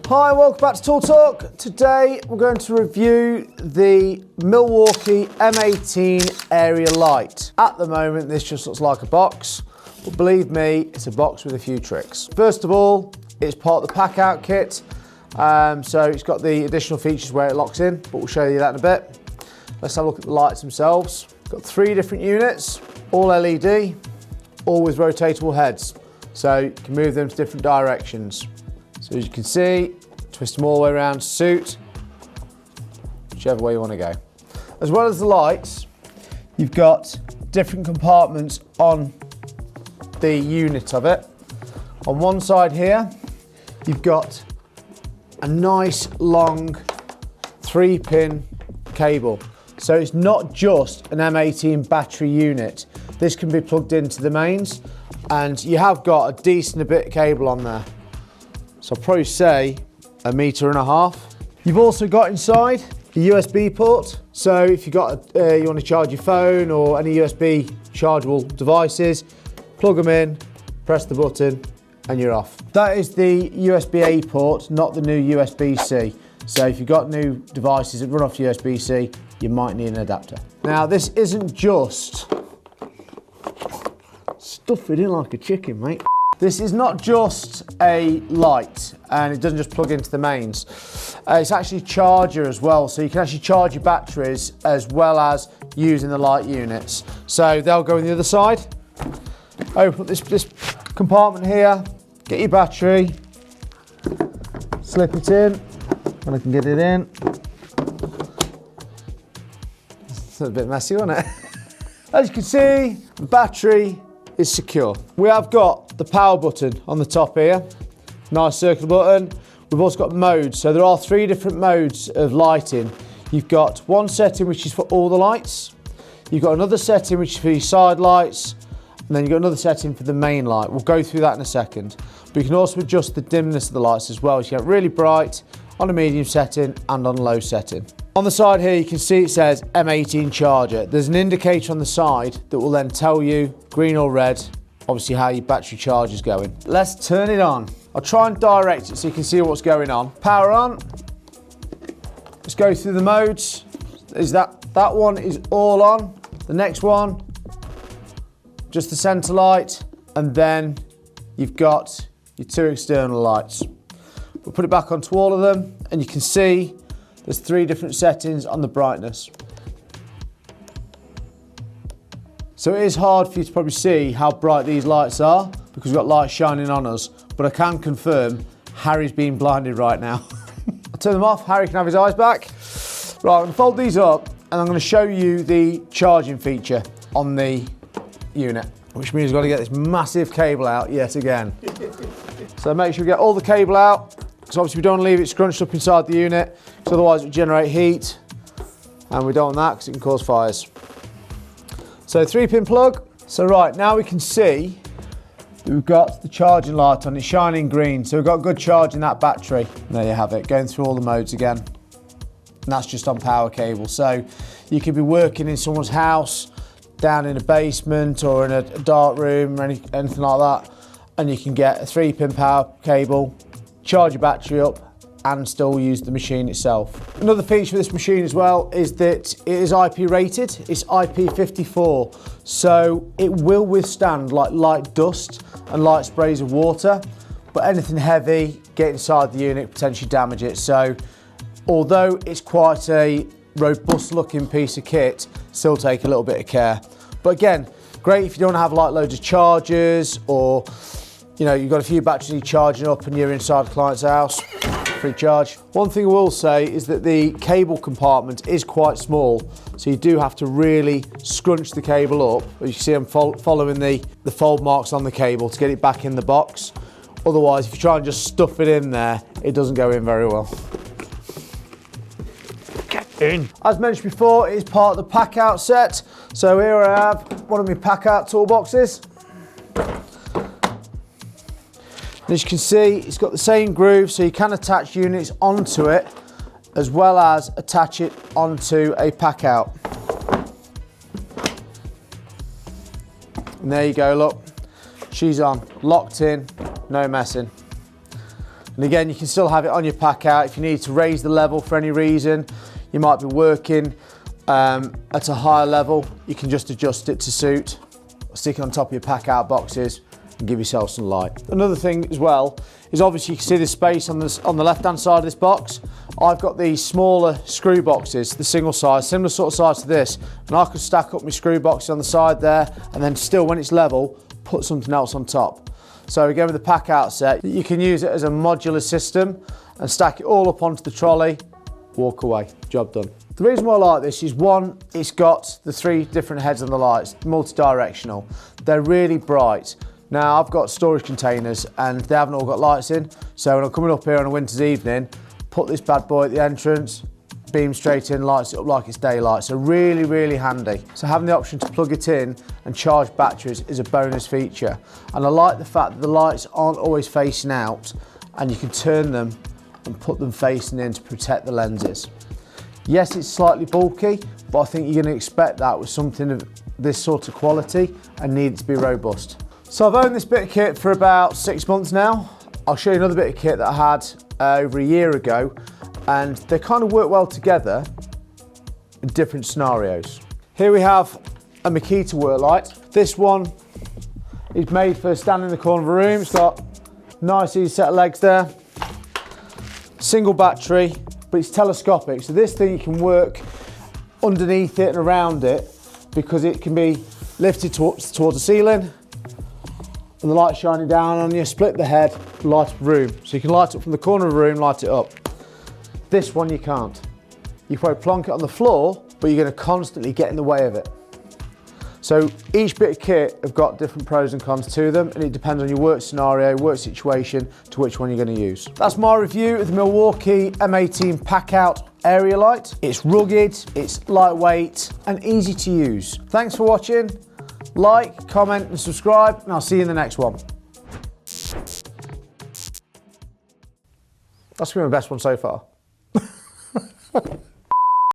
Hi, welcome back to Tool Talk. Today we're going to review the Milwaukee M18 Area Light. At the moment this just looks like a box, but believe me, it's a box with a few tricks. First of all, it's part of the PACKOUT kit, so it's got the additional features where it locks in, but we'll show you that in a bit. Let's have a look at the lights themselves. Got 3 different units, all LED, all with rotatable heads, so you can move them to different directions. So as you can see, twist them all the way around to suit whichever way you want to go. As well as the lights, you've got different compartments on the unit of it. On one side here, you've got a nice long 3-pin cable. So it's not just an M18 battery unit. This can be plugged into the mains, and you have got a decent bit of cable on there. So I'll probably say 1.5 meters. You've also got inside a USB port. So if you want to charge your phone or any USB chargeable devices, plug them in, press the button, and you're off. That is the USB-A port, not the new USB-C. So if you've got new devices that run off USB-C, you might need an adapter. Now this isn't just stuff it in like a chicken, mate. This is not just a light, and it doesn't just plug into the mains. It's actually a charger as well, so you can actually charge your batteries as well as using the light units. So they'll go on the other side. Open up this compartment here, get your battery, slip it in, and I can get it in. It's a bit messy, wasn't it? As you can see, the battery is secure. We have got the power button on the top here, nice circular button. We've also got modes, so there are 3 different modes of lighting. You've got one setting which is for all the lights, you've got another setting which is for your side lights, and then you've got another setting for the main light. We'll go through that in a second. But you can also adjust the dimness of the lights as well, so you get really bright on a medium setting and on a low setting. On the side here you can see it says M18 charger. There's an indicator on the side that will then tell you, green or red, obviously how your battery charge is going. Let's turn it on. I'll try and direct it so you can see what's going on. Power on. Let's go through the modes. That one is all on. The next one, just the center light, and then you've got your 2 external lights. We'll put it back onto all of them, and you can see there's 3 different settings on the brightness. So it is hard for you to probably see how bright these lights are because we've got lights shining on us, but I can confirm Harry's being blinded right now. I'll turn them off, Harry can have his eyes back. Right, I'm gonna fold these up and I'm gonna show you the charging feature on the unit, which means we've got to get this massive cable out yet again. So make sure we get all the cable out, because obviously we don't want to leave it scrunched up inside the unit, because otherwise it will generate heat, and we don't want that because it can cause fires. So 3-pin plug. So right, now we can see that we've got the charging light on, it's shining green, so we've got good charge in that battery. And there you have it, going through all the modes again. And that's just on power cable. So you could be working in someone's house, down in a basement or in a dark room or anything like that, and you can get a 3-pin power cable, charge your battery up, and still use the machine itself. Another feature of this machine as well is that it is IP rated. It's IP54, so it will withstand like light dust and light sprays of water, but anything heavy get inside the unit, potentially damage it. So although it's quite a robust looking piece of kit, still take a little bit of care. But again, great if you don't have like loads of chargers, or you've got a few batteries charging up and you're inside a client's house, free charge. One thing I will say is that the cable compartment is quite small, so you do have to really scrunch the cable up. As you can see, I'm following the fold marks on the cable to get it back in the box. Otherwise, if you try and just stuff it in there, it doesn't go in very well. In. As mentioned before, it is part of the PACKOUT set. So here I have one of my PACKOUT toolboxes. As you can see, it's got the same groove, so you can attach units onto it as well as attach it onto a PACKOUT. And there you go, look, she's on, locked in, no messing. And again, you can still have it on your pack out. If you need to raise the level for any reason, you might be working at a higher level, you can just adjust it to suit, stick it on top of your pack out boxes and give yourself some light. Another thing as well is obviously you can see the space on the left hand side of this box. I've got these smaller screw boxes, the single size, similar sort of size to this, and I could stack up my screw boxes on the side there and then still when it's level, put something else on top. So again with the pack out set, you can use it as a modular system and stack it all up onto the trolley, walk away, job done. The reason why I like this is one, it's got the 3 different heads on the lights, multi-directional. They're really bright. Now I've got storage containers and they haven't all got lights in, so when I'm coming up here on a winter's evening, put this bad boy at the entrance, beam straight in, lights it up like it's daylight. So really, really handy. So having the option to plug it in and charge batteries is a bonus feature. And I like the fact that the lights aren't always facing out and you can turn them and put them facing in to protect the lenses. Yes, it's slightly bulky, but I think you're going to expect that with something of this sort of quality and need it to be robust. So I've owned this bit of kit for about 6 months now. I'll show you another bit of kit that I had over a year ago, and they kind of work well together in different scenarios. Here we have a Makita work light. This one is made for standing in the corner of a room. It's got a nice easy set of legs there. Single battery, but it's telescopic. So this thing you can work underneath it and around it because it can be lifted towards the ceiling and the light shining down on you, split the head, light up the room. So you can light it up from the corner of the room, light it up. This one you can't. You can probably plonk it on the floor, but you're going to constantly get in the way of it. So each bit of kit have got different pros and cons to them, and it depends on your work scenario, work situation, to which one you're going to use. That's my review of the Milwaukee M18 PACKOUT Area Light. It's rugged, it's lightweight, and easy to use. Thanks for watching. Like, comment, and subscribe, and I'll see you in the next one. That's been my best one so far.